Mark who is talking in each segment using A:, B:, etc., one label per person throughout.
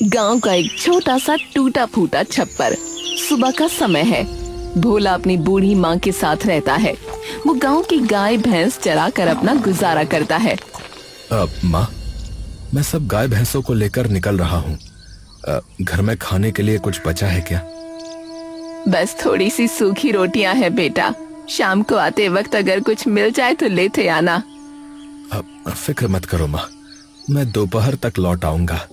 A: गांव का एक छोटा सा टूटा फूटा छप्पर। सुबह का समय है। भोला अपनी बूढ़ी माँ के साथ रहता है। वो गांव की गाय भैंस चरा कर अपना गुजारा करता है।
B: माँ, मैं सब गाय भैंसों को लेकर निकल रहा हूँ। घर में खाने के लिए कुछ बचा है क्या?
A: बस थोड़ी सी सूखी रोटियां है बेटा। शाम को आते वक्त अगर कुछ मिल जाए तो लेते आना।
B: फिक्र मत करो माँ, मैं दोपहर तक लौट आऊंगा।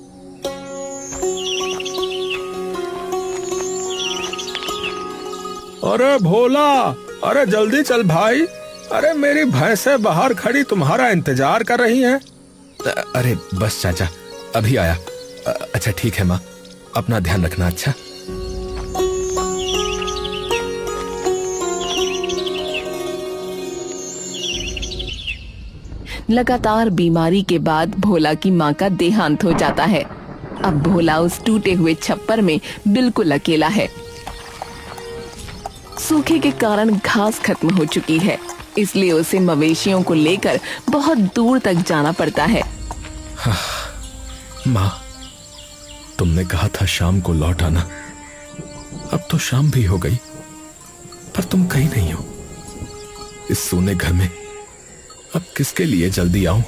C: अरे भोला, अरे जल्दी चल भाई। अरे मेरी भैंसें बाहर खड़ी तुम्हारा इंतजार कर रही हैं।
B: अरे बस चाचा, अभी आया। अच्छा ठीक है माँ, अपना ध्यान रखना। अच्छा।
A: लगातार बीमारी के बाद भोला की माँ का देहांत हो जाता है। अब भोला उस टूटे हुए छप्पर में बिल्कुल अकेला है। सूखे के कारण घास खत्म हो चुकी है, इसलिए उसे मवेशियों को लेकर बहुत दूर तक जाना पड़ता है।
B: माँ, तुमने कहा था शाम को लौट आना। अब तो शाम भी हो गई, पर तुम कहीं नहीं हो। इस सोने घर में अब किसके लिए जल्दी आऊं?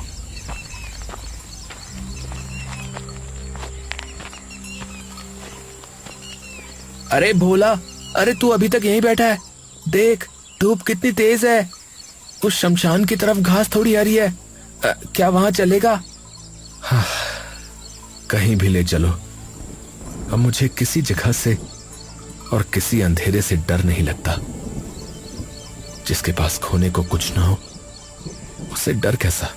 B: अरे भोला, अरे तू अभी तक यहीं बैठा है? देख, धूप कितनी तेज है। उस शमशान की तरफ घास थोड़ी आ रही है। क्या वहां चलेगा? हाँ, कहीं भी ले चलो। अब मुझे किसी जगह से और किसी अंधेरे से डर नहीं लगता। जिसके पास खोने को कुछ ना हो, उससे डर कैसा?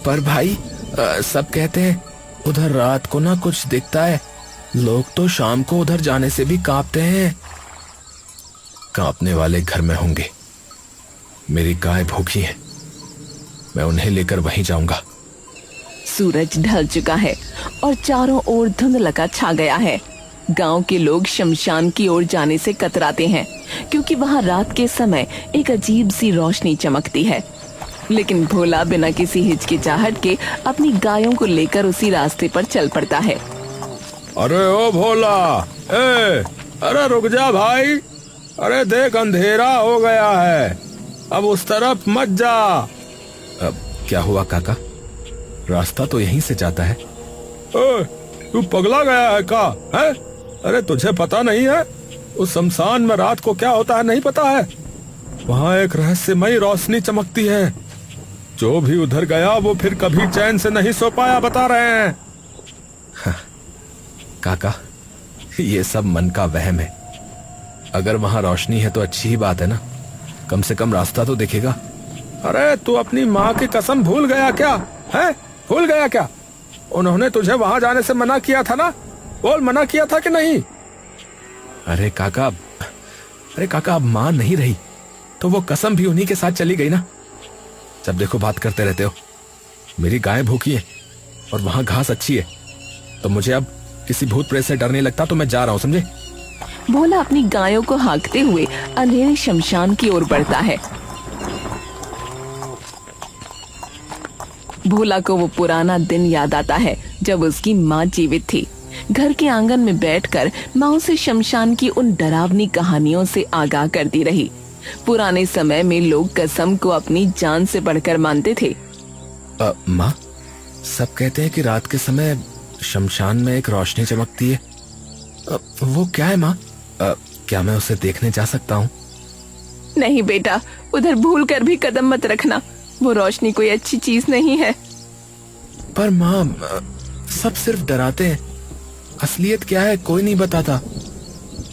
B: पर भाई, सब कहते हैं उधर रात को ना कुछ दिखता है। लोग तो शाम को उधर जाने से भी कांपते हैं। कांपने वाले घर में होंगे। मेरी गाय भूखी है, मैं उन्हें लेकर वहीं जाऊंगा।
A: सूरज ढल चुका है और चारों ओर धुंधलका छा गया है। गांव के लोग शमशान की ओर जाने से कतराते हैं, क्योंकि वहां रात के समय एक अजीब सी रोशनी चमकती है। लेकिन भोला बिना किसी हिचकिचाहट के अपनी गायों को लेकर उसी रास्ते पर चल पड़ता है।
C: अरे ओ भोला, अरे रुक जा भाई। अरे देख, अंधेरा हो गया है, अब उस तरफ मत जा।
B: अब क्या हुआ काका? रास्ता तो यहीं से जाता है।
C: तू पगला गया है का? है? अरे तुझे पता नहीं है उस शमशान में रात को क्या होता है? नहीं पता है? वहाँ एक रहस्यमयी रोशनी चमकती है। जो भी उधर गया वो फिर कभी चैन से नहीं सो पाया, बता रहे हैं।
B: हाँ, काका, ये सब मन का वहम है। अगर वहाँ रोशनी है तो अच्छी ही बात है ना, कम से कम रास्ता तो दिखेगा।
C: अरे तू अपनी माँ की कसम भूल गया क्या? है? भूल गया क्या? उन्होंने तुझे वहाँ जाने से मना किया था ना? बोल, मना किया था कि नहीं?
B: अरे काका, अब माँ नहीं रही तो वो कसम भी उन्हीं के साथ चली गई ना। जब देखो बात करते रहते हो। मेरी गाय भूखी है और वहां घास अच्छी है, तो मुझे अब किसी भूत प्रेत से डर नहीं लगता। तो मैं जा रहा हूं, समझे?
A: भोला अपनी गायों को हाँकते हुए अंधेरे शमशान की ओर बढ़ता है। भोला को वो पुराना दिन याद आता है जब उसकी माँ जीवित थी। घर के आंगन में बैठकर माँ उसे शमशान की उन डरावनी कहानियों से आगाह करती रही। पुराने समय में लोग कसम को अपनी जान से बढ़कर मानते थे।
B: माँ, सब कहते हैं कि रात के समय शमशान में एक रोशनी चमकती है। वो क्या है माँ? क्या मैं उसे देखने जा सकता हूँ?
A: नहीं बेटा, उधर भूल कर भी कदम मत रखना। वो रोशनी कोई अच्छी चीज नहीं है।
B: पर माँ, सब सिर्फ डराते हैं। असलियत क्या है कोई नहीं बताता।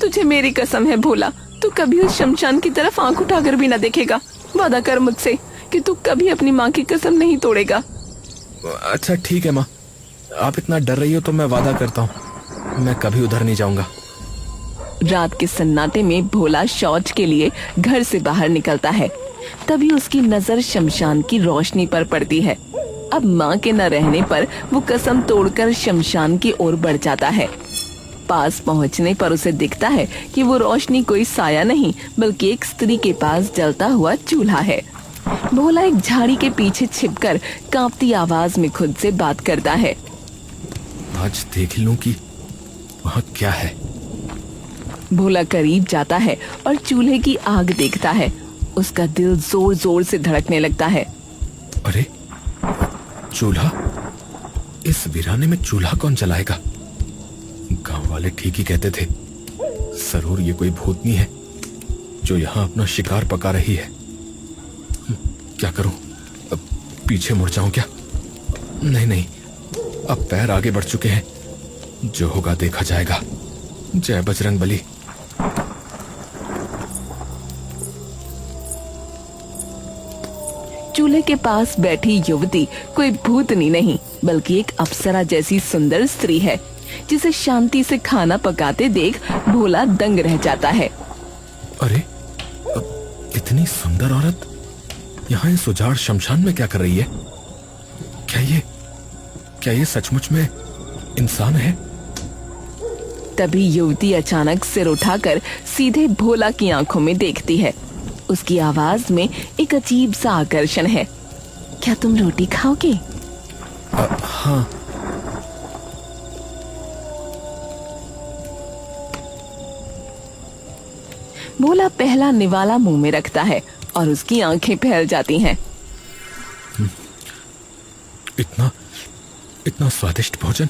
A: तुझे मेरी कसम है भोला, तू कभी उस शमशान की तरफ आंख उठाकर भी न देखेगा। वादा कर मुझसे कि तू कभी अपनी माँ की कसम नहीं तोड़ेगा।
B: अच्छा ठीक है माँ, आप इतना डर रही हो तो मैं वादा करता हूँ, मैं कभी उधर नहीं जाऊंगा।
A: रात के सन्नाटे में भोला शौच के लिए घर से बाहर निकलता है। तभी उसकी नजर शमशान की रोशनी पर पड़ती है। अब माँ के न रहने पर वो कसम तोड़कर शमशान की ओर बढ़ जाता है। पास पहुँचने पर उसे दिखता है कि वो रोशनी कोई साया नहीं बल्कि एक स्त्री के पास जलता हुआ चूल्हा है। भोला एक झाड़ी के पीछे छिपकर कांपती आवाज में खुद से बात करता है।
B: आज देख लूं कि वहां क्या है।
A: भोला करीब जाता है और चूल्हे की आग देखता है। उसका दिल जोर जोर से धड़कने लगता है।
B: अरे चूल्हा, इस वीराने में चूल्हा कौन जलाएगा? गांव वाले ठीक ही कहते थे, जरूर ये कोई भूतनी है जो यहाँ अपना शिकार पका रही है। क्या करूं? अब पीछे मुड़ जाऊं क्या? नहीं नहीं, अब पैर आगे बढ़ चुके हैं, जो होगा देखा जाएगा। जय बजरंगबली।
A: चूल्हे के पास बैठी युवती कोई भूतनी नहीं बल्कि एक अप्सरा जैसी सुंदर स्त्री है, जिसे शांति से खाना पकाते देख भोला दंग रह जाता है।
B: अरे इतनी सुंदर औरत यहाँ इस उजाड़ शमशान में क्या कर रही है? क्या ये सचमुच में इंसान है?
A: तभी युवती अचानक सिर उठाकर सीधे भोला की आंखों में देखती है। उसकी आवाज में एक अजीब सा आकर्षण है। क्या तुम रोटी खाओगे?
B: हाँ।
A: भोला पहला निवाला मुंह में रखता है और उसकी आंखें फैल जाती हैं।
B: इतना स्वादिष्ट भोजन।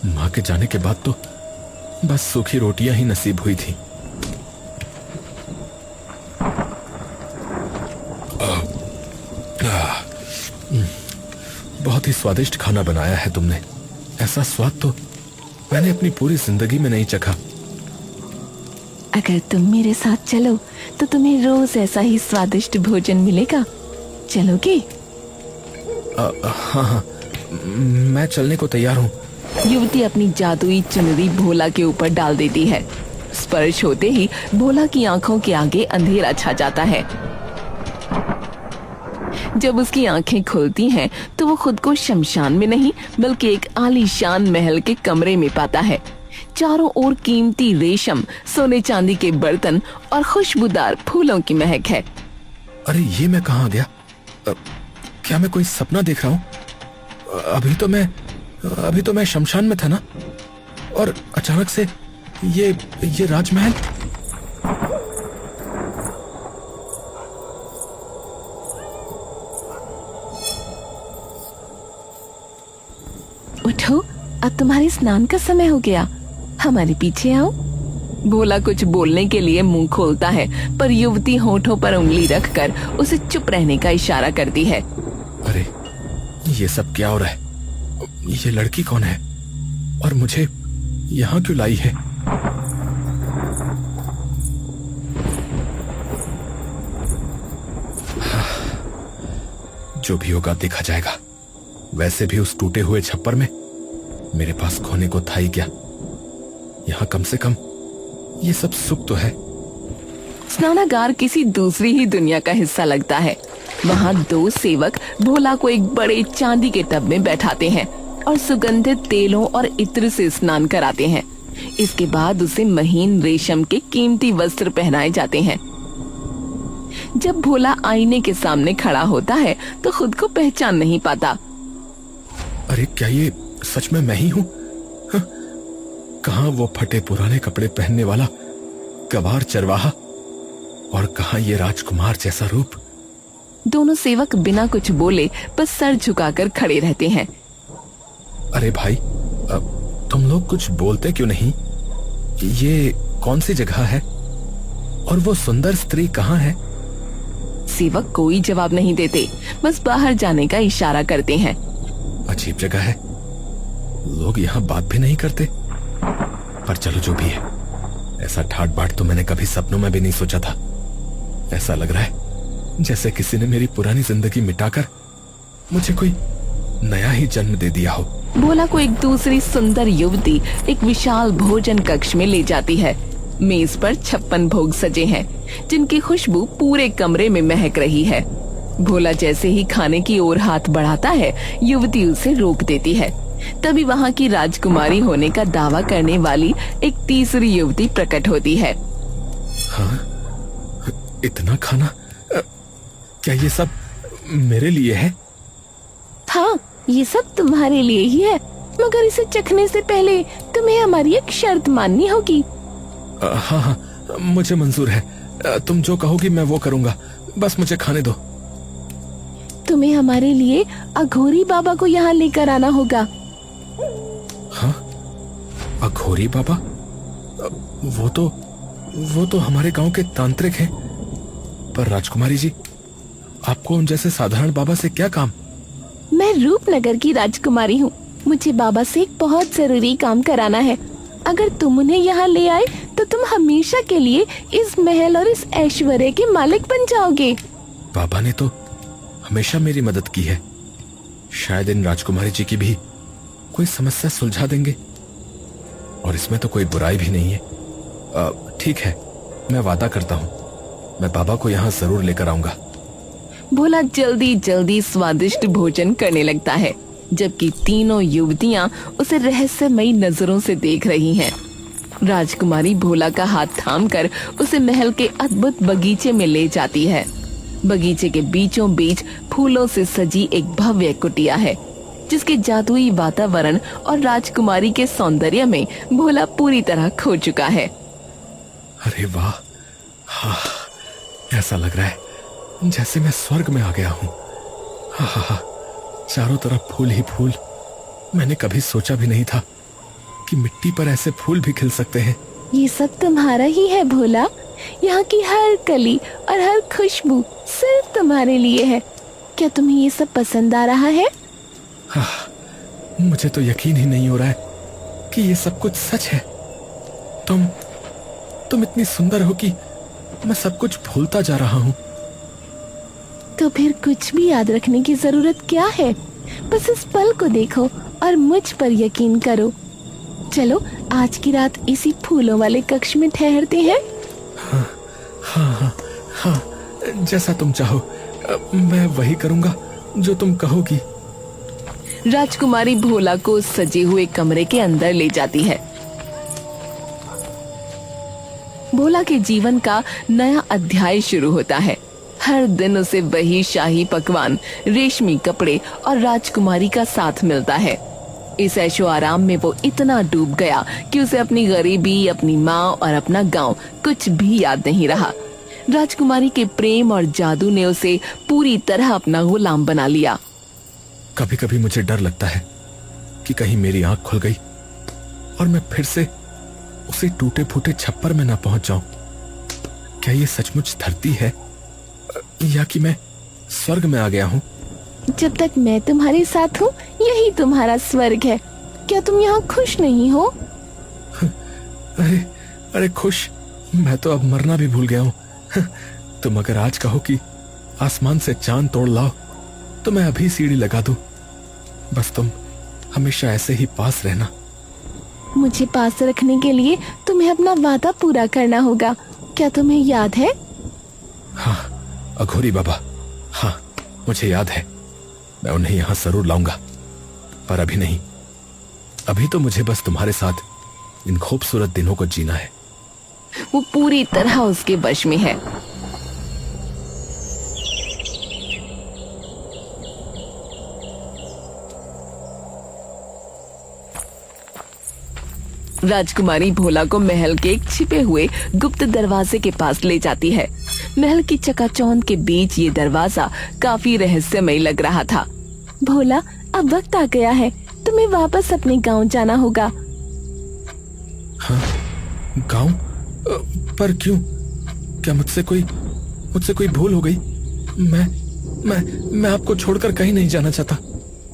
B: माँ के जाने के बाद तो बस सूखी रोटियां ही नसीब हुई थी। बहुत ही स्वादिष्ट खाना बनाया है तुमने। ऐसा स्वाद तो मैंने अपनी पूरी जिंदगी में नहीं चखा।
A: अगर तुम मेरे साथ चलो तो तुम्हें रोज ऐसा ही स्वादिष्ट भोजन मिलेगा। चलोगे?
B: हाँ, मैं चलने को तैयार हूँ।
A: युवती अपनी जादुई चुनरी भोला के ऊपर डाल देती है। स्पर्श होते ही भोला की आंखों के आगे अंधेरा छा जाता है। जब उसकी आंखें खुलती हैं, तो वो खुद को शमशान में नहीं बल्कि एक आलीशान महल के कमरे में पाता है। चारों ओर कीमती रेशम, सोने चांदी के बर्तन और खुशबूदार फूलों की महक है।
B: अरे ये मैं कहाँ आ गया? क्या मैं कोई सपना देख रहा हूँ? अभी तो मैं शमशान में था ना, और अचानक से ये राजमहल।
A: उठो, अब तुम्हारे स्नान का समय हो गया, हमारे पीछे आओ। भोला कुछ बोलने के लिए मुंह खोलता है, पर युवती होठों पर उंगली रखकर उसे चुप रहने का इशारा करती है।
B: अरे ये सब क्या हो रहा है? ये लड़की कौन है और मुझे यहाँ क्यों लाई है? जो भी होगा देखा जाएगा। वैसे भी उस टूटे हुए छप्पर में मेरे पास खोने को था ही क्या। यहाँ कम से कम ये सब सुख तो है।
A: स्नानागार किसी दूसरी ही दुनिया का हिस्सा लगता है। वहाँ दो सेवक भोला को एक बड़े चांदी के टब में बैठाते हैं और सुगंधित तेलों और इत्र से स्नान कराते हैं। इसके बाद उसे महीन रेशम के कीमती वस्त्र पहनाए जाते हैं। जब भोला आईने के सामने खड़ा होता है तो खुद को पहचान नहीं पाता।
B: अरे क्या ये सच में मैं ही हूँ? कहाँ वो फटे पुराने कपड़े पहनने वाला गवार चरवाहा, और कहाँ ये राजकुमार जैसा रूप।
A: दोनों सेवक बिना कुछ बोले बस सर झुकाकर खड़े रहते हैं।
B: अरे भाई, तुम लोग कुछ बोलते क्यों नहीं? ये कौन सी जगह है और वो सुंदर स्त्री कहाँ है?
A: सेवक कोई जवाब नहीं देते, बस बाहर जाने का इशारा करते हैं।
B: अजीब जगह है, लोग यहाँ बात भी नहीं करते। पर चलो जो भी है, ऐसा ठाट बाट तो मैंने कभी सपनों में भी नहीं सोचा था। ऐसा लग रहा है जैसे किसी ने मेरी पुरानी जिंदगी मिटाकर मुझे कोई नया ही जन्म दे दिया हो।
A: भोला को एक दूसरी सुंदर युवती एक विशाल भोजन कक्ष में ले जाती है। मेज पर 56 भोग सजे हैं, जिनकी खुशबू पूरे कमरे में महक रही है। भोला जैसे ही खाने की ओर हाथ बढ़ाता है, युवती उसे रोक देती है। तभी वहाँ की राजकुमारी होने का दावा करने वाली एक तीसरी युवती प्रकट होती है।
B: हाँ, इतना खाना, क्या ये सब मेरे लिए है?
A: हाँ, ये सब तुम्हारे लिए ही है। मगर इसे चखने से पहले तुम्हें हमारी एक शर्त माननी होगी।
B: हाँ हाँ, मुझे मंजूर है। तुम जो कहोगी मैं वो करूँगा, बस मुझे खाने दो।
A: तुम्हें हमारे लिए अघोरी बाबा को यहाँ लेकर आना होगा।
B: हाँ, अघोरी बाबा? वो तो हमारे गांव के तांत्रिक हैं। पर राजकुमारी जी, आपको उन जैसे साधारण बाबा से क्या काम?
A: मैं रूपनगर की राजकुमारी हूँ। मुझे बाबा से एक बहुत जरूरी काम कराना है। अगर तुम उन्हें यहाँ ले आए तो तुम हमेशा के लिए इस महल और इस ऐश्वर्य के मालिक बन जाओगे।
B: बाबा ने तो हमेशा मेरी मदद की है। शायद इन राजकुमारी जी की भी कोई समस्या सुलझा देंगे, और इसमें तो कोई बुराई भी नहीं है। ठीक है, मैं वादा करता हूँ, मैं बाबा को यहाँ जरूर लेकर आऊंगा।
A: भोला जल्दी जल्दी स्वादिष्ट भोजन करने लगता है, जबकि तीनों युवतियाँ उसे रहस्यमयी नजरों से देख रही हैं। राजकुमारी भोला का हाथ थामकर उसे महल के अद्भुत बगीचे में ले जाती है। बगीचे के बीचों बीच फूलों से सजी एक भव्य कुटिया है, जिसके जादुई वातावरण और राजकुमारी के सौंदर्य में भोला पूरी तरह खो चुका है।
B: अरे वाह, हाँ, ऐसा लग रहा है जैसे मैं स्वर्ग में आ गया हूँ। हाँ हाँ हाँ, चारों तरफ फूल ही फूल। मैंने कभी सोचा भी नहीं था कि मिट्टी पर ऐसे फूल भी खिल सकते हैं।
A: ये सब तुम्हारा ही है भोला। यहाँ की हर कली और हर खुशबू सिर्फ तुम्हारे लिए है। क्या तुम्हें ये सब पसंद आ रहा है?
B: हाँ, मुझे तो यकीन ही नहीं हो रहा है कि ये सब कुछ सच है। तुम इतनी सुंदर हो कि मैं सब कुछ भूलता जा रहा हूँ।
A: तो फिर कुछ भी याद रखने की जरूरत क्या है? बस इस पल को देखो और मुझ पर यकीन करो। चलो आज की रात इसी फूलों वाले कक्ष में ठहरते हैं।
B: हाँ हाँ हाँ हाँ, जैसा तुम चाहो, मैं वही करूँगा जो तुम कहोगी।
A: राजकुमारी भोला को सजे हुए कमरे के अंदर ले जाती है। भोला के जीवन का नया अध्याय शुरू होता है। हर दिन उसे वही शाही पकवान, रेशमी कपड़े और राजकुमारी का साथ मिलता है। इस ऐशो आराम में वो इतना डूब गया कि उसे अपनी गरीबी, अपनी माँ और अपना गांव कुछ भी याद नहीं रहा। राजकुमारी के प्रेम और जादू ने उसे पूरी तरह अपना गुलाम बना लिया।
B: कभी कभी मुझे डर लगता है कि कहीं मेरी आंख खुल गई और मैं फिर से उसी टूटे फूटे छप्पर में ना पहुंच जाऊं। क्या ये सचमुच धरती है या कि मैं स्वर्ग में आ गया हूं?
A: जब तक मैं तुम्हारे साथ हूँ यही तुम्हारा स्वर्ग है। क्या तुम यहाँ खुश नहीं हो?
B: अरे खुश? मैं तो अब मरना भी भूल गया हूँ। तुम अगर आज कहो कि आसमान से चांद तोड़ लाओ तो मैं अभी सीढ़ी लगा दूं। बस तुम हमेशा ऐसे ही पास रहना।
A: मुझे पास रखने के लिए तुम्हें अपना वादा पूरा करना होगा। क्या तुम्हें याद है?
B: हाँ अघोरी बाबा, हाँ मुझे याद है। मैं उन्हें यहाँ जरूर लाऊंगा, पर अभी नहीं। अभी तो मुझे बस तुम्हारे साथ इन खूबसूरत दिनों को जीना है।
A: वो पूरी तरह उसके वश में है। राजकुमारी भोला को महल के एक छिपे हुए गुप्त दरवाजे के पास ले जाती है। महल की चकाचौंध के बीच ये दरवाजा काफी रहस्यमय लग रहा था। भोला, अब वक्त आ गया है, तुम्हें वापस अपने गांव जाना होगा।
B: हाँ, गांव? पर क्यों? क्या मुझसे कोई भूल हो गई? मैं आपको छोड़कर कहीं नहीं जाना चाहता।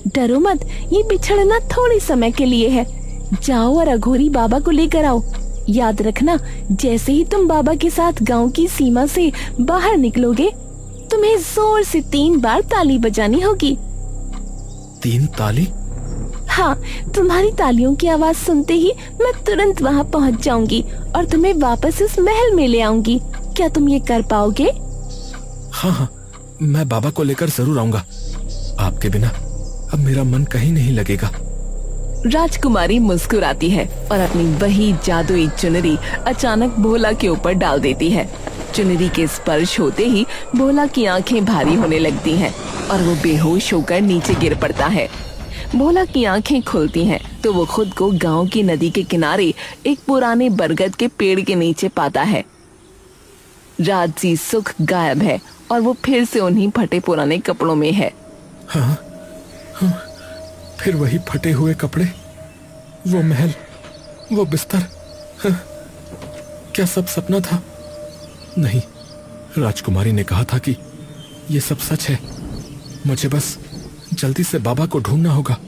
A: डरो मत, ये बिछड़ना थोड़े समय के लिए है। जाओ और अघोरी बाबा को लेकर आओ। याद रखना, जैसे ही तुम बाबा के साथ गांव की सीमा से बाहर निकलोगे, तुम्हें जोर से 3 बार ताली बजानी होगी।
B: 3 ताली?
A: हाँ, तुम्हारी तालियों की आवाज सुनते ही मैं तुरंत वहाँ पहुँच जाऊंगी और तुम्हें वापस इस महल में ले आऊंगी। क्या तुम ये कर पाओगे?
B: हाँ, मैं बाबा को लेकर जरूर आऊंगा। आपके बिना अब मेरा मन कहीं नहीं लगेगा।
A: राजकुमारी मुस्कुराती है और अपनी वही जादुई चुनरी अचानक भोला के ऊपर डाल देती है। चुनरी के स्पर्श होते ही भोला की आंखें भारी होने लगती हैं और वो बेहोश होकर नीचे गिर पड़ता है। भोला की आंखें खुलती हैं तो वो खुद को गांव की नदी के किनारे एक पुराने बरगद के पेड़ के नीचे पाता है। राजसी सुख गायब है और वो फिर से उन्हीं फटे पुराने कपड़ों में है।
C: हाँ, फिर वही फटे हुए कपड़े, वो महल, वो बिस्तर। हाँ, क्या सब सपना था? नहीं, राजकुमारी ने कहा था कि ये सब सच है। मुझे बस जल्दी से बाबा को ढूंढना होगा।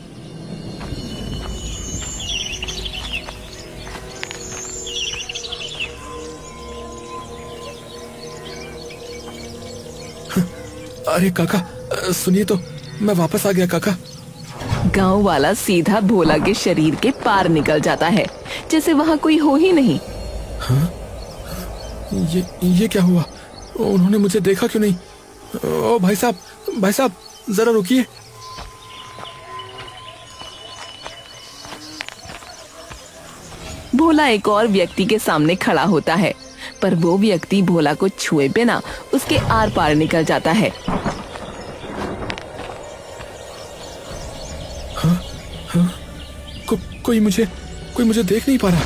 C: अरे काका, सुनिए तो, मैं वापस आ गया काका।
A: गांव वाला सीधा भोला के शरीर के पार निकल जाता है, जैसे वहाँ कोई हो ही नहीं।
C: हाँ? ये क्या हुआ? उन्होंने मुझे देखा क्यों नहीं? ओ भाई साहब, जरा रुकिए।
A: भोला एक और व्यक्ति के सामने खड़ा होता है, पर वो व्यक्ति भोला को छुए बिना उसके आर पार निकल जाता है।
C: हाँ? कोई मुझे देख नहीं पा रहा।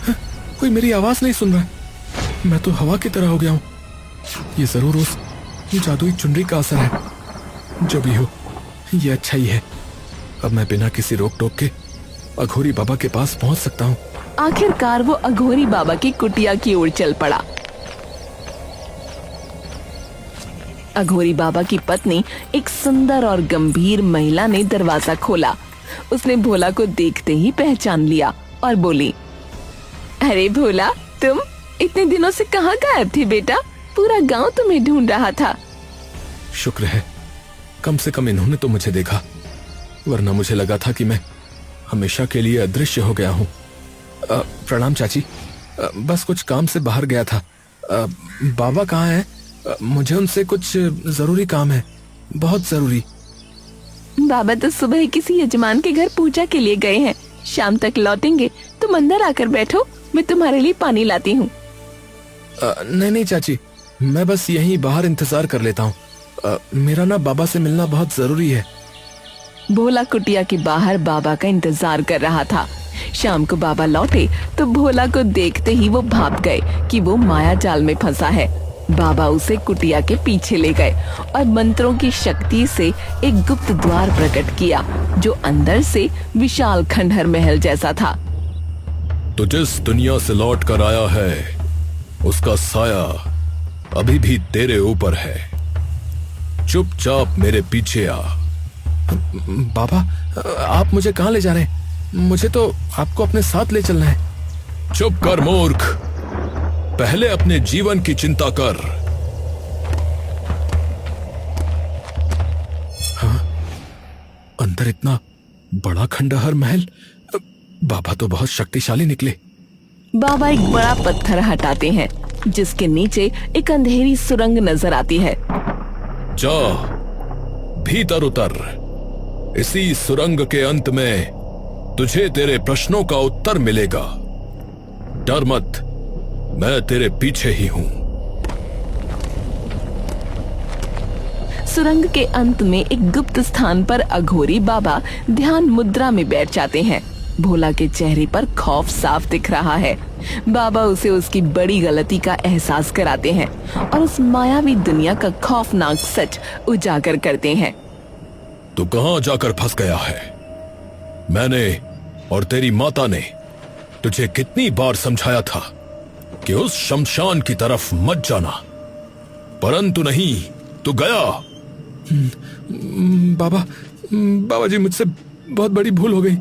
C: हाँ? कोई मेरी आवाज नहीं सुन रहा। मैं तो हवा की तरह हो गया हूँ। ये जरूर उस जादुई चुनरी का असर है। जो भी हो, ये अच्छा ही है। अब मैं बिना किसी रोक टोक के अघोरी बाबा के पास पहुँच सकता हूँ।
A: आखिरकार वो अघोरी बाबा की कुटिया की ओर चल पड़ा। अघोरी बाबा की पत्नी, एक सुंदर और गंभीर महिला ने दरवाजा खोला। उसने भोला को देखते ही पहचान लिया और बोली, अरे भोला, तुम इतने दिनों से कहाँ गायब थे बेटा? पूरा गांव तुम्हें ढूंढ रहा था।
C: शुक्र है, कम से कम इन्होंने तो मुझे देखा, वरना मुझे लगा था कि मैं हमेशा के लिए अदृश्य हो गया हूँ। प्रणाम चाची, बस कुछ काम से बाहर गया था। बाबा कहाँ हैं? मुझे उनसे कुछ जरूरी काम है, बहुत जरूरी।
A: बाबा तो सुबह किसी यजमान के घर पूजा के लिए गए हैं, शाम तक लौटेंगे। तुम अंदर आकर बैठो, मैं तुम्हारे लिए पानी लाती हूँ।
C: नहीं चाची, मैं बस यहीं बाहर इंतजार कर लेता हूँ। मेरा ना बाबा से मिलना बहुत जरूरी है।
A: भोला कुटिया के बाहर बाबा का इंतजार कर रहा था। शाम को बाबा लौटे तो भोला को देखते ही वो भाप गए कि वो माया जाल में फंसा है। बाबा उसे कुटिया के पीछे ले गए और मंत्रों की शक्ति से एक गुप्त द्वार प्रकट किया, जो अंदर से विशाल खंडहर महल जैसा था।
D: तो जिस दुनिया से लौट कर आया है, उसका साया अभी भी तेरे ऊपर है। चुपचाप मेरे पीछे आ।
C: बाबा, आप मुझे कहाँ ले जा रहे हैं? मुझे तो आपको अपने साथ ले चलना है।
D: चुप कर मूर्ख, पहले अपने जीवन की चिंता कर।
C: हाँ, अंदर इतना बड़ा खंडहर महल। बाबा तो बहुत शक्तिशाली निकले।
A: बाबा एक बड़ा पत्थर हटाते हैं, जिसके नीचे एक अंधेरी सुरंग नजर आती है।
D: जा, भीतर उतर। इसी सुरंग के अंत में तुझे तेरे प्रश्नों का उत्तर मिलेगा। डर मत, मैं तेरे पीछे ही हूं।
A: सुरंग के अंत में एक गुप्त स्थान पर अघोरी बाबा ध्यान मुद्रा में बैठ जाते हैं। भोला के चेहरे पर खौफ साफ दिख रहा है। बाबा उसे उसकी बड़ी गलती का एहसास कराते हैं और उस मायावी दुनिया का खौफनाक सच उजागर करते हैं।
D: तू कहां जाकर फंस गया है? मैंने और तेरी माता ने तुझे कितनी बार समझाया था कि उस शमशान की तरफ मत जाना, परंतु नहीं, तू गया।
C: बाबा जी, मुझसे बहुत बड़ी भूल हो गई।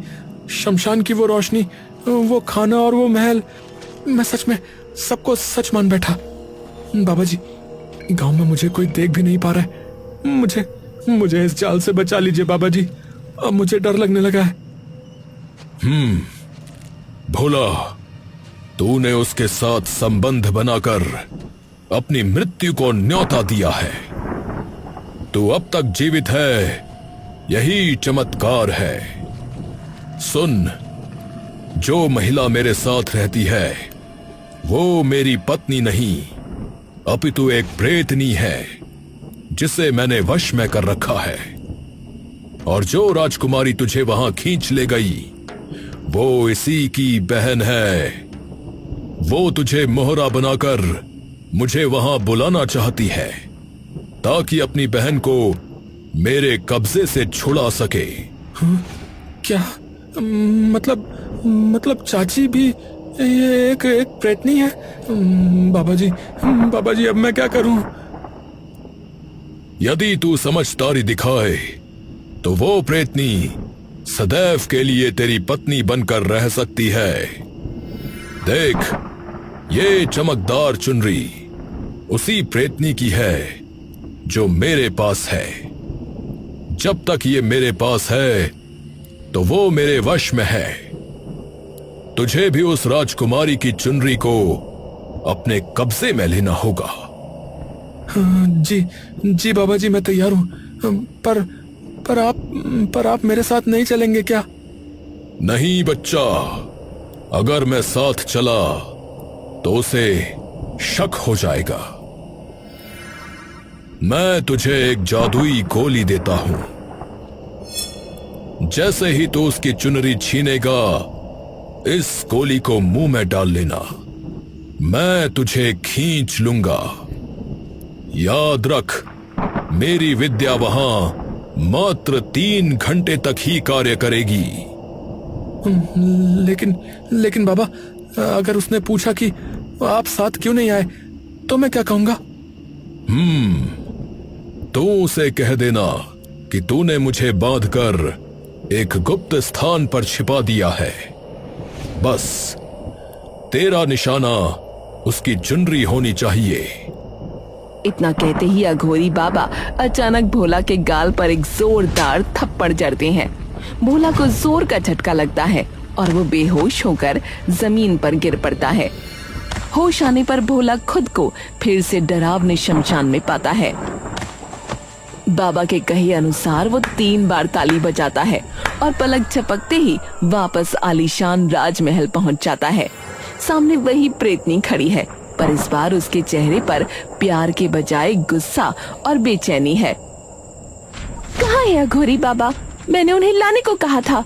C: शमशान की वो रोशनी, वो खाना और वो महल, मैं सच में सबको सच मान बैठा। बाबा जी, गांव में मुझे कोई देख भी नहीं पा रहा है। मुझे इस जाल से बचा लीजिए बाबा जी, अब मुझे डर लगने लगा है।
D: भोला, तूने उसके साथ संबंध बनाकर अपनी मृत्यु को न्योता दिया है। तू अब तक जीवित है, यही चमत्कार है। सुन, जो महिला मेरे साथ रहती है वो मेरी पत्नी नहीं, अपितु एक प्रेतनी है जिसे मैंने वश में कर रखा है। और जो राजकुमारी तुझे वहां खींच ले गई, वो इसी की बहन है। वो तुझे मोहरा बनाकर मुझे वहां बुलाना चाहती है ताकि अपनी बहन को मेरे कब्जे से छुड़ा सके।
B: क्या मतलब चाची भी ये एक प्रेतनी है? बाबा जी अब मैं क्या करूं?
D: यदि तू समझदारी दिखाए तो वो प्रेतनी सदैव के लिए तेरी पत्नी बनकर रह सकती है। देख, ये चमकदार चुनरी उसी प्रेतनी की है जो मेरे पास है। जब तक ये मेरे पास है तो वो मेरे वश में है। तुझे भी उस राजकुमारी की चुनरी को अपने कब्जे में लेना होगा।
B: जी बाबा जी, मैं तैयार हूं। पर आप मेरे साथ नहीं चलेंगे क्या?
D: नहीं बच्चा, अगर मैं साथ चला तो उसे शक हो जाएगा। मैं तुझे एक जादुई गोली देता हूं। जैसे ही तू उसकी चुनरी छीनेगा, इस गोली को मुंह में डाल लेना। मैं तुझे खींच लूंगा। याद रख, मेरी विद्या वहां मात्र 3 घंटे तक ही कार्य करेगी।
B: लेकिन बाबा, अगर उसने पूछा कि आप साथ क्यों नहीं आए तो मैं क्या कहूंगा?
D: तू उसे कह देना कि तूने मुझे बांधकर एक गुप्त स्थान पर छिपा दिया है। बस तेरा निशाना उसकी चुनरी होनी चाहिए।
A: इतना कहते ही अघोरी बाबा अचानक भोला के गाल पर एक जोरदार थप्पड़ जड़ते हैं। भोला को जोर का झटका लगता है और वो बेहोश होकर जमीन पर गिर पड़ता है। होश आने पर भोला खुद को फिर से डरावने शमशान में पाता है। बाबा के कहे अनुसार वो 3 बार ताली बजाता है और पलक झपकते ही वापस आलीशान राजमहल पहुंच जाता है। सामने वही प्रेतनी खड़ी है, पर इस बार उसके चेहरे पर प्यार के बजाय गुस्सा और बेचैनी है। कहाँ है अघोरी बाबा? मैंने उन्हें लाने को कहा था।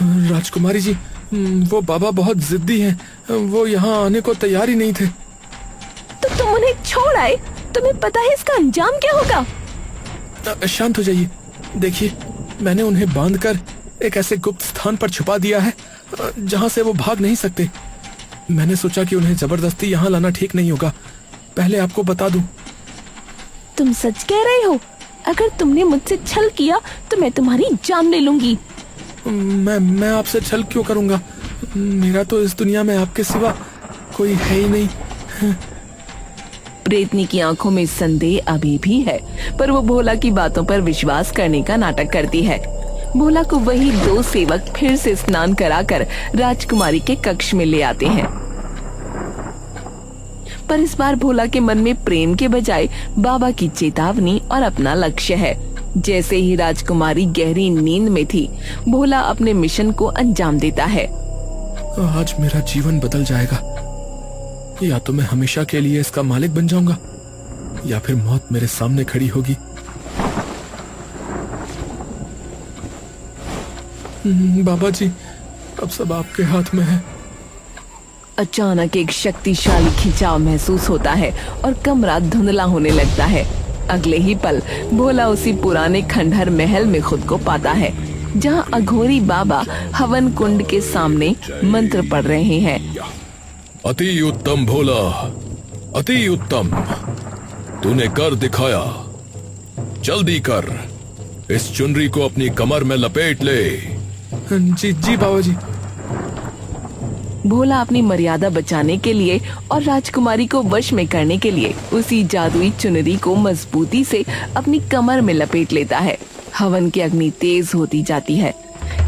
B: राजकुमारी जी, वो बाबा बहुत जिद्दी हैं। वो यहाँ आने को तैयार ही नहीं थे।
A: तो तुम उन्हें छोड़ आए? तुम्हें पता है इसका अंजाम क्या होगा?
B: शांत हो जाइए। देखिए, मैंने उन्हें बांधकर एक ऐसे गुप्त स्थान पर छुपा दिया है जहाँ से वो भाग नहीं सकते। मैंने सोचा कि उन्हें जबरदस्ती यहाँ लाना ठीक नहीं होगा। पहले आपको बता दूं।
A: तुम सच कह रहे हो? अगर तुमने मुझसे छल किया तो मैं तुम्हारी जान ले लूंगी।
B: मैं आपसे छल क्यों करूंगा? मेरा तो इस दुनिया में आपके सिवा कोई है ही नहीं।
A: प्रेतनी की आंखों में संदेह अभी भी है, पर वो भोला की बातों पर विश्वास करने का नाटक करती है। भोला को वही 2 सेवक फिर से स्नान कराकर राजकुमारी के कक्ष में ले आते हैं, पर इस बार भोला के मन में प्रेम के बजाय बाबा की चेतावनी और अपना लक्ष्य है। जैसे ही राजकुमारी गहरी नींद में थी, भोला अपने मिशन को अंजाम देता है।
B: आज मेरा जीवन बदल जाएगा। या तो मैं हमेशा के लिए इसका मालिक बन जाऊंगा, या फिर मौत मेरे सामने खड़ी होगी। बाबा जी, अब सब आपके हाथ में है।
A: अचानक एक शक्तिशाली खिंचाव महसूस होता है और कमरा धुंधला होने लगता है। अगले ही पल भोला उसी पुराने खंडहर महल में खुद को पाता है, जहां अघोरी बाबा हवन कुंड के सामने मंत्र पढ़ रहे हैं।
D: अति उत्तम भोला, अति उत्तम। तूने कर दिखाया। जल्दी कर, इस चुनरी को अपनी कमर में लपेट ले।
B: जी बाबा जी।
A: भोला अपनी मर्यादा बचाने के लिए और राजकुमारी को वश में करने के लिए उसी जादुई चुनरी को मजबूती से अपनी कमर में लपेट लेता है। हवन की अग्नि तेज होती जाती है।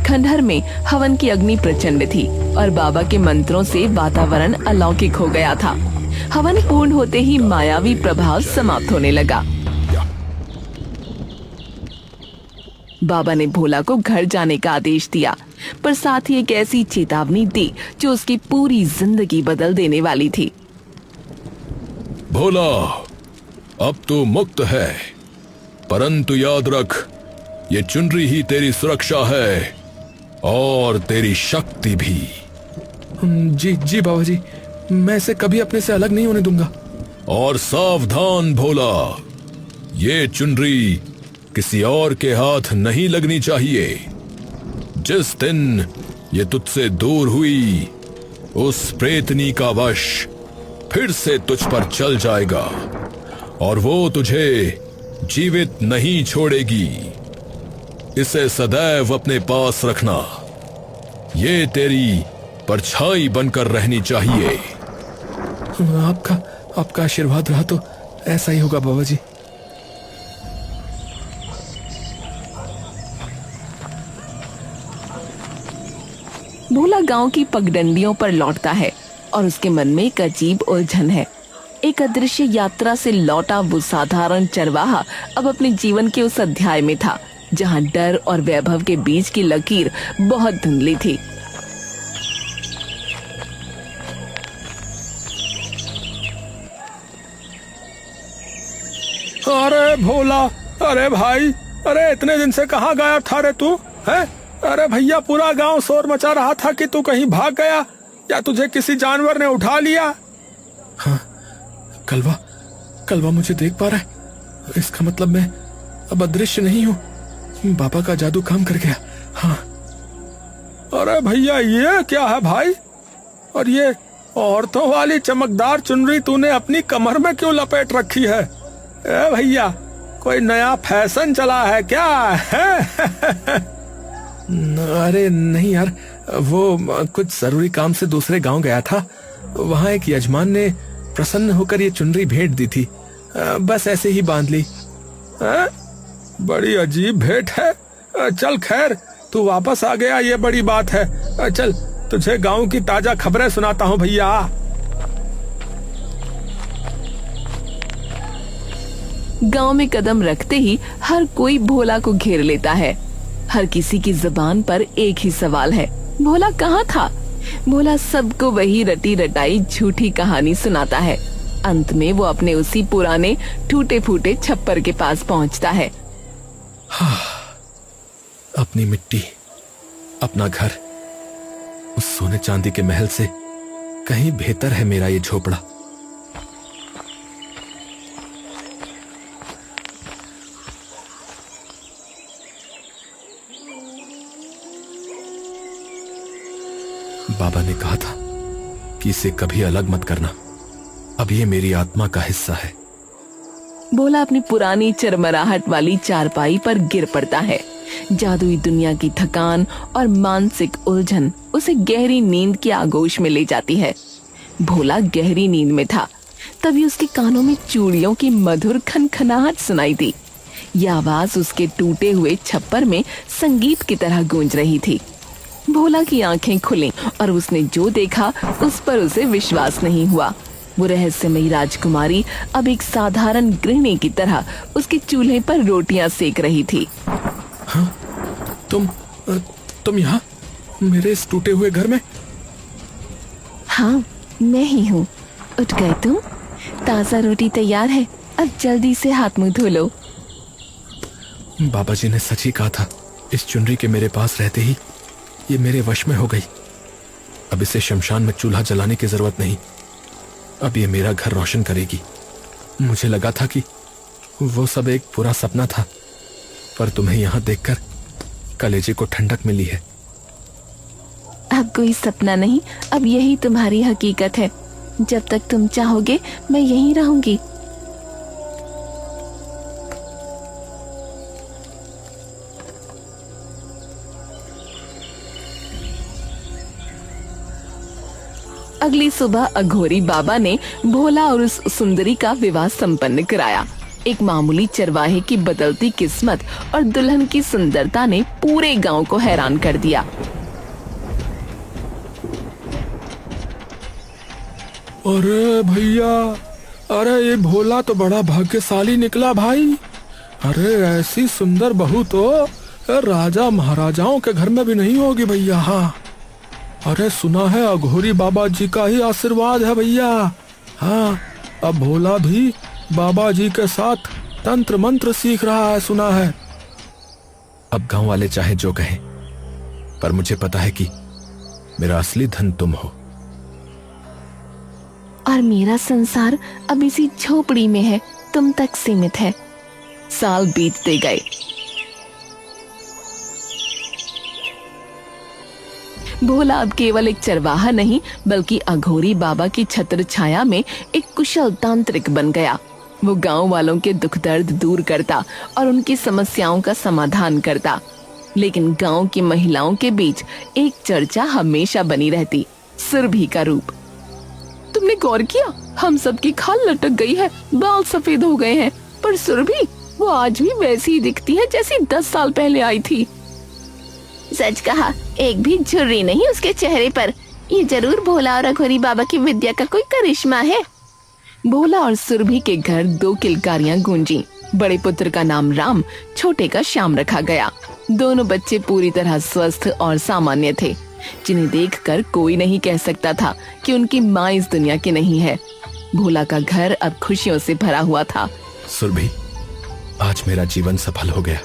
A: खंडहर में हवन की अग्नि प्रचंड थी और बाबा के मंत्रों से वातावरण अलौकिक हो गया था। हवन पूर्ण होते ही मायावी प्रभाव समाप्त होने लगा। बाबा ने भोला को घर जाने का आदेश दिया, पर साथ ही एक ऐसी चेतावनी दी जो उसकी पूरी जिंदगी बदल देने वाली थी।
D: भोला, अब तू मुक्त है, परंतु याद रख, ये चुनरी ही तेरी सुरक्षा है। और तेरी शक्ति भी।
B: जी जी बाबा जी, मैं इसे कभी अपने से अलग नहीं होने दूंगा।
D: और सावधान भोला, ये चुनरी किसी और के हाथ नहीं लगनी चाहिए। जिस दिन ये तुझसे दूर हुई, उस प्रेतनी का वश फिर से तुझ पर चल जाएगा और वो तुझे जीवित नहीं छोड़ेगी। इसे सदैव अपने पास रखना। ये तेरी परछाई बनकर रहनी चाहिए।
B: आपका आशीर्वाद रहा तो ऐसा ही होगा बाबा जी।
A: भोला गांव की पगडंडियों पर लौटता है और उसके मन में एक अजीब उलझन है। एक अदृश्य यात्रा से लौटा वो साधारण चरवाहा अब अपने जीवन के उस अध्याय में था जहां डर और वैभव के बीच की लकीर बहुत धुंधली थी।
C: अरे भोला, अरे भाई, अरे इतने दिन से कहाँ गायब था रे तू? है? अरे भैया, पूरा गांव शोर मचा रहा था कि तू कहीं भाग गया या तुझे किसी जानवर ने उठा लिया।
B: हाँ, कलवा मुझे देख पा रहा है। इसका मतलब मैं अब अदृश्य नहीं हूँ। बाबा का जादू काम कर गया। हाँ।
C: अरे भैया, ये क्या है भाई? और ये औरतों वाली चमकदार चुनरी तूने अपनी कमर में क्यों लपेट रखी है? ए भैया, कोई नया फैशन चला है क्या?
B: अरे नहीं यार, वो कुछ जरूरी काम से दूसरे गांव गया था। वहां एक यजमान ने प्रसन्न होकर ये चुनरी भेंट दी थी। बस ऐसे ही बांध ली।
C: बड़ी अजीब भेंट है। चल खैर, तू वापस आ गया, ये बड़ी बात है। चल तुझे गांव की ताजा खबरें सुनाता हूँ भैया।
A: गांव में कदम रखते ही हर कोई भोला को घेर लेता है। हर किसी की जुबान पर एक ही सवाल है, भोला कहाँ था? भोला सबको वही रटी रटाई झूठी कहानी सुनाता है। अंत में वो अपने उसी पुराने टूटे फूटे छप्पर के पास पहुंचता है।
B: हाँ, अपनी मिट्टी, अपना घर, उस सोने चांदी के महल से कहीं बेहतर है मेरा ये झोपड़ा। बाबा ने कहा था कि इसे कभी अलग मत करना। अब ये मेरी आत्मा का हिस्सा है।
A: भोला अपनी पुरानी चरमराहट वाली चारपाई पर गिर पड़ता है। जादुई दुनिया की थकान और मानसिक उलझन उसे गहरी नींद की आगोश में ले जाती है। भोला गहरी नींद में था, तभी उसके कानों में चूड़ियों की मधुर खनखनाहट सुनाई दी। यह आवाज उसके टूटे हुए छप्पर में संगीत की तरह गूंज रही थी। भोला की आंखें खुली और उसने जो देखा उस पर उसे विश्वास नहीं हुआ। वो रहस्यमयी राजकुमारी अब एक साधारण गृहिणी की तरह उसके चूल्हे पर रोटियां सेक रही थी।
B: हाँ, तुम यहाँ मेरे इस टूटे हुए घर में?
A: हाँ, मैं ही हूँ। उठ गए तुम? ताजा रोटी तैयार है, अब जल्दी से हाथ मुंह धो लो।
B: बाबा जी ने सच ही कहा था, इस चुनरी के मेरे पास रहते ही ये मेरे वश में हो गई। अब इसे शमशान में चूल्हा जलाने की जरूरत नहीं। अब ये मेरा घर रोशन करेगी। मुझे लगा था कि वो सब एक पूरा सपना था, पर तुम्हें यहाँ देखकर कलेजे को ठंडक मिली है।
A: अब कोई सपना नहीं, अब यही तुम्हारी हकीकत है। जब तक तुम चाहोगे मैं यहीं रहूंगी। अगली सुबह अघोरी बाबा ने भोला और उस सुंदरी का विवाह संपन्न कराया। एक मामूली चरवाहे की बदलती किस्मत और दुल्हन की सुंदरता ने पूरे गांव को हैरान कर दिया।
C: अरे भैया, अरे ये भोला तो बड़ा भाग्यशाली निकला भाई। अरे ऐसी सुंदर बहू तो राजा महाराजाओं के घर में भी नहीं होगी भैया। हाँ, अरे सुना है अघोरी बाबा जी का ही आशीर्वाद है भैया। हाँ, अब भोला भी बाबा जी के साथ तंत्र मंत्र सीख रहा है, सुना है।
B: अब गांव वाले चाहे जो कहें,
D: पर मुझे पता है कि मेरा असली धन तुम हो।
A: और मेरा संसार अब इसी झोपड़ी में है, तुम तक सीमित है। साल बीतते गए। भोला अब केवल एक चरवाहा नहीं बल्कि अघोरी बाबा की छत्र छाया में एक कुशल तांत्रिक बन गया। वो गांव वालों के दुख दर्द दूर करता और उनकी समस्याओं का समाधान करता। लेकिन गांव की महिलाओं के बीच एक चर्चा हमेशा बनी रहती, सुरभि का रूप। तुमने गौर किया, हम सबकी खाल लटक गई है, बाल सफेद हो गए हैं, पर सुरभि वो आज भी वैसी ही दिखती है जैसी 10 साल पहले आई थी।
E: सच कहा, एक भी झुर्री नहीं उसके चेहरे पर। ये जरूर भोला और अघोरी बाबा की विद्या का कोई करिश्मा है।
A: भोला और सुरभि के घर 2 किलकारियां गूंजी। बड़े पुत्र का नाम राम, छोटे का श्याम रखा गया। दोनों बच्चे पूरी तरह स्वस्थ और सामान्य थे, जिन्हें देखकर कोई नहीं कह सकता था कि उनकी माँ इस दुनिया की नहीं है। भोला का घर अब खुशियों से भरा हुआ था।
D: सुरभि, आज मेरा जीवन सफल हो गया।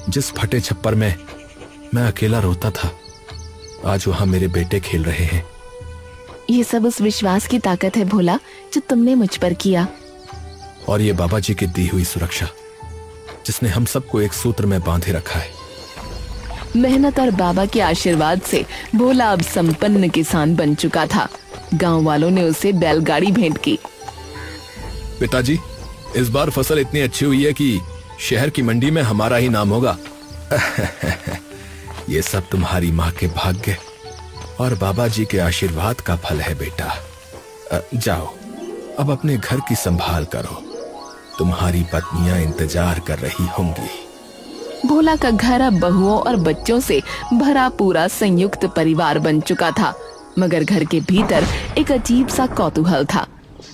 D: जिस फटे छप्पर में मैं अकेला रोता था, आज वहां मेरे बेटे खेल रहे हैं।
A: ये सब उस विश्वास की ताकत है भोला, जो तुमने मुझ पर किया।
D: और ये बाबा जी की दी हुई सुरक्षा, जिसने हम सबको एक सूत्र में बांधे रखा है।
A: मेहनत और बाबा के आशीर्वाद से भोला अब संपन्न किसान बन चुका था। गांव वालों ने उसे बैलगाड़ी भेंट की।
D: पिताजी, इस बार फसल इतनी अच्छी हुई है कि शहर की मंडी में हमारा ही नाम होगा। ये सब तुम्हारी माँ के भाग्य और बाबा जी के आशीर्वाद का फल है बेटा। जाओ, अब अपने घर की संभाल करो। तुम्हारी पत्नियां इंतजार कर रही होंगी।
A: भोला का घर अब बहुओं और बच्चों से भरा पूरा संयुक्त परिवार बन चुका था, मगर घर के भीतर एक अजीब सा कौतूहल था।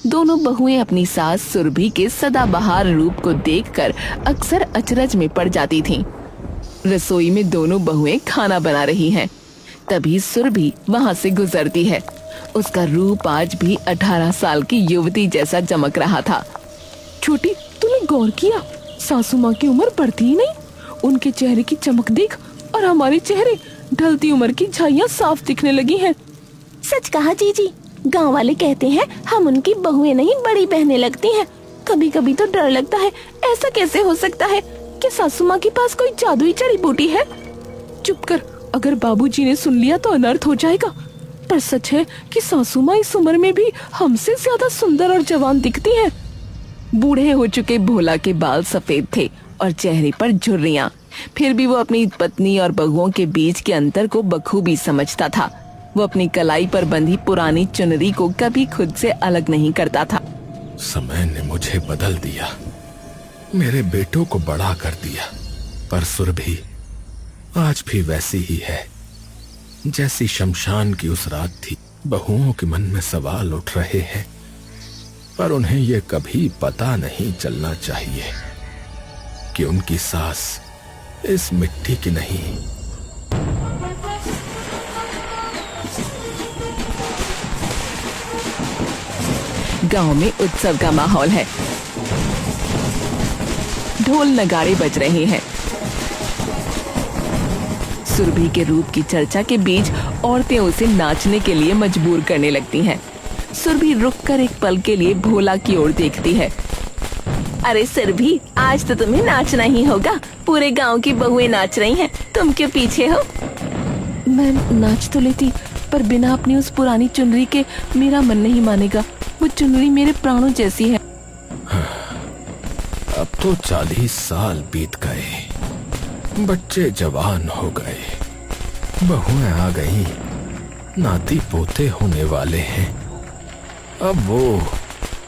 A: दोनों बहुएं अपनी सास सुरभि के सदाबहार रूप को देखकर अक्सर अचरज में पड़ जाती थीं। रसोई में दोनों बहुएं खाना बना रही हैं। तभी सुरभि वहां से गुजरती है। उसका रूप आज भी 18 साल की युवती जैसा चमक रहा था। छोटी, तूने गौर किया, सासू माँ की उम्र बढ़ती ही नहीं। उनके चेहरे की चमक देख और हमारे चेहरे ढलती उम्र की झाइयाँ साफ दिखने लगी हैं।
E: सच कहा जीजी, गांव वाले कहते हैं हम उनकी बहुएं नहीं बड़ी बहनें लगती हैं। कभी कभी तो डर लगता है, ऐसा कैसे हो सकता है कि सासू माँ के पास कोई जादुई जड़ी बूटी है। चुप कर, अगर बाबूजी ने सुन लिया तो अनर्थ हो जाएगा। पर सच है कि सासू माँ इस उम्र में भी हमसे ज्यादा सुंदर और जवान दिखती हैं। बूढ़े हो चुके भोला के बाल सफेद थे और चेहरे पर झुर्रियां। फिर भी वो अपनी पत्नी और बहुओं के बीच के अंतर को बखूबी समझता था। वो अपनी कलाई पर बंधी पुरानी चुनरी को कभी खुद से अलग नहीं करता था।
D: समय ने मुझे बदल दिया, मेरे बेटों को बड़ा कर दिया, पर सुरभि आज भी वैसी ही है जैसी शमशान की उस रात थी। बहुओं के मन में सवाल उठ रहे हैं, पर उन्हें यह कभी पता नहीं चलना चाहिए कि उनकी सास इस मिट्टी की नहीं।
A: गांव में उत्सव का माहौल है। ढोल नगाड़े बज रहे हैं। सुरभि के रूप की चर्चा के बीच औरतें उसे नाचने के लिए मजबूर करने लगती हैं। सुरभि रुककर एक पल के लिए भोला की ओर देखती है।
E: अरे सुरभि, आज तो तुम्हें नाचना ही होगा। पूरे गांव की बहुएं नाच रही हैं, तुम क्यों पीछे हो?
A: मैं नाच तो लेती, पर बिना अपनी उस पुरानी चुनरी के मेरा मन नहीं मानेगा। वो चुनरी मेरे प्राणों जैसी है।
D: अब तो 40 साल बीत गए, बच्चे जवान हो गए, बहुएं आ गई, नाती पोते होने वाले हैं। अब वो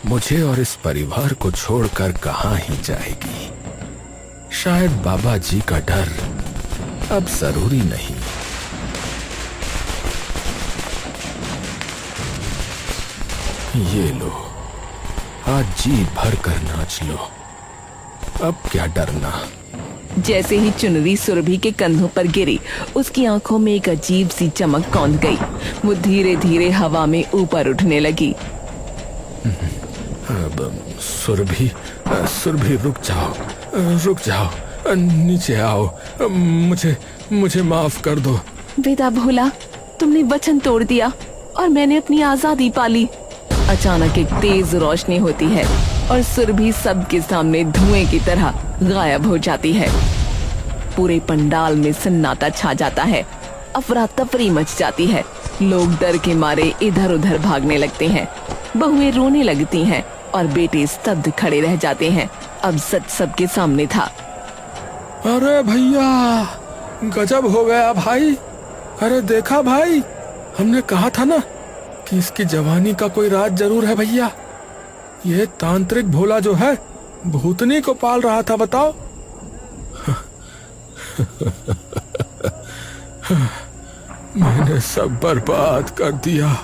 D: मुझे और इस परिवार को छोड़कर कहाँ ही जाएगी। शायद बाबा जी का डर अब जरूरी नहीं। ये लो, आज जी भर कर नाच लो, अब क्या डरना।
A: जैसे ही चुनरी सुरभि के कंधों पर गिरी, उसकी आंखों में एक अजीब सी चमक कौंध गई। वो धीरे धीरे हवा में ऊपर उठने लगी।
D: अब सुरभि रुक जाओ, नीचे आओ। मुझे माफ कर दो।
A: विदा भोला, तुमने वचन तोड़ दिया और मैंने अपनी आजादी पाली। अचानक एक तेज रोशनी होती है और सुरभि सबके सामने धुएं की तरह गायब हो जाती है। पूरे पंडाल में सन्नाटा छा जाता है, अफरा तफरी मच जाती है। लोग डर के मारे इधर उधर भागने लगते हैं, बहुएं रोने लगती हैं और बेटे स्तब्ध खड़े रह जाते हैं। अब सच सबके सामने था।
C: अरे भैया, गजब हो गया भाई। अरे देखा भाई, हमने कहा था ना कि इसकी जवानी का कोई राज जरूर है भैया। ये तांत्रिक भोला जो है भूतनी को पाल रहा था, बताओ। मैंने सब बर्बाद कर दिया,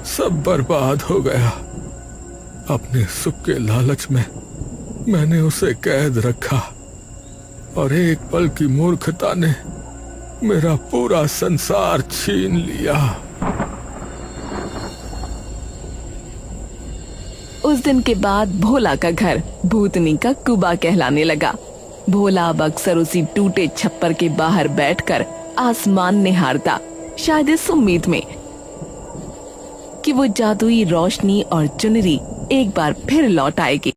C: सब बर्बाद हो गया। अपने सुख के लालच में मैंने उसे कैद रखा और एक पल की मूर्खता ने मेरा पूरा संसार छीन लिया।
A: उस दिन के बाद भोला का घर भूतनी का कुबा कहलाने लगा। भोला अब अक्सर उसी टूटे छप्पर के बाहर बैठकर आसमान निहारता, शायद इस उम्मीद में कि वो जादुई रोशनी और चुनरी एक बार फिर लौट आएगी।